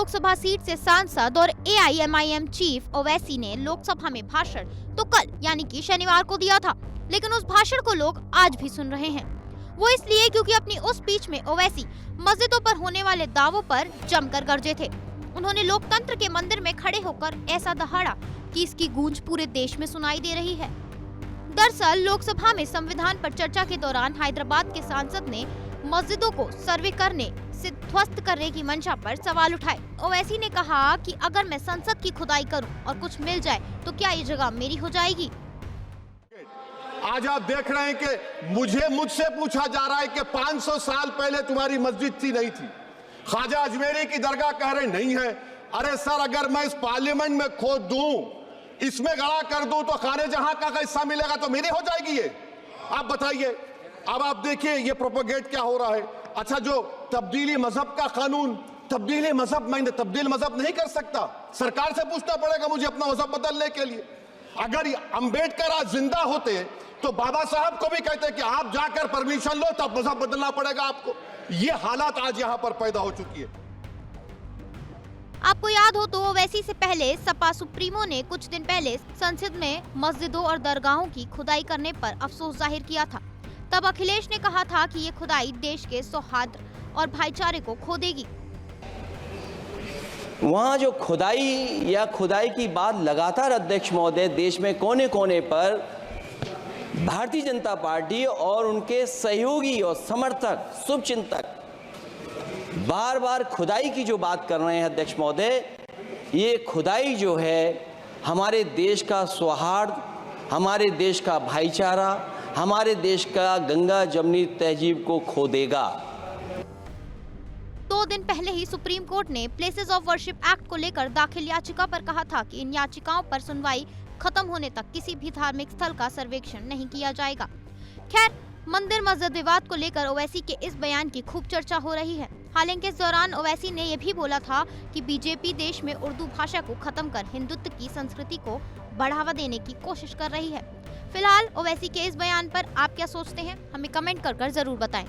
Lok Sabha seat से सांसद और AIMIM चीफ ओवैसी ने लोकसभा में भाषण तो कल यानी कि शनिवार को दिया था, लेकिन उस भाषण को लोग आज भी सुन रहे हैं। वो इसलिए क्योंकि अपनी उस स्पीच में ओवैसी मस्जिदों पर होने वाले दावों पर जमकर गरजे थे। उन्होंने लोकतंत्र के मंदिर में खड़े होकर ऐसा दहाड़ा कि इसकी गूंज पूरे देश में सुनाई दे रही है। दरअसल लोकसभा में संविधान पर चर्चा के दौरान हैदराबाद के सांसद ने मस्जिदों को सर्वे करने से ध्वस्त करने की मंशा पर सवाल उठाए। ओवैसी ने कहा कि अगर मैं संसद की खुदाई करूं और कुछ मिल जाए तो क्या ये जगह मेरी हो जाएगी। आज आप देख रहे हैं कि मुझसे पूछा जा रहा है कि 500 साल पहले तुम्हारी मस्जिद थी नहीं थी। ख्वाजा अजमेरी की दरगाह कह रहे नहीं है। अरे सर, अगर मैं इस पार्लियामेंट में खोद दूं, इसमें गड़ा कर दूं तो खाने जहां का हिस्सा मिलेगा तो मेरी हो जाएगी ये। आप बताइए। अब आप देखिए ये प्रोपोगेट क्या हो रहा है। अच्छा, जो तब्दीली मजहब का कानून, तब्दीली मजहब, मैं तब्दील मजहब नहीं कर सकता। सरकार से पूछना पड़ेगा मुझे अपना मजहब बदलने के लिए। अगर अंबेडकर आज जिंदा होते तो बाबा साहब को भी कहते कि आप जाकर परमिशन लो, तब मजहब बदलना पड़ेगा आपको। ये हालात आज यहाँ पर पैदा हो चुकी है। आपको याद हो तो ओवैसी से पहले सपा सुप्रीमो ने कुछ दिन पहले संसद में मस्जिदों और दरगाहों की खुदाई करने पर अफसोस जाहिर किया था। तब अखिलेश ने कहा था कि ये खुदाई देश के सौहार्द और भाईचारे को खो देगी। वहाँ जो खुदाई की बात लगातार अध्यक्ष महोदय देश में कोने कोने पर भारतीय जनता पार्टी और उनके सहयोगी और समर्थक शुभचिंतक बार बार खुदाई की जो बात कर रहे हैं अध्यक्ष महोदय, ये खुदाई जो है हमारे देश का सौहार्द, हमारे देश का भाईचारा, हमारे देश का गंगा जमनी तहजीब को खो देगा। 2 दिन पहले ही सुप्रीम कोर्ट ने प्लेसेस ऑफ वर्शिप एक्ट को लेकर दाखिल याचिका पर कहा था कि इन याचिकाओं पर सुनवाई खत्म होने तक किसी भी धार्मिक स्थल का सर्वेक्षण नहीं किया जाएगा। खैर, मंदिर मस्जिद विवाद को लेकर ओवैसी के इस बयान की खूब चर्चा हो रही है। हालांकि इस दौरान ओवैसी ने यह भी बोला था कि बीजेपी देश में उर्दू भाषा को खत्म कर हिंदुत्व की संस्कृति को बढ़ावा देने की कोशिश कर रही है। फिलहाल ओवैसी के इस बयान पर आप क्या सोचते हैं, हमें कमेंट कर जरूर बताएं।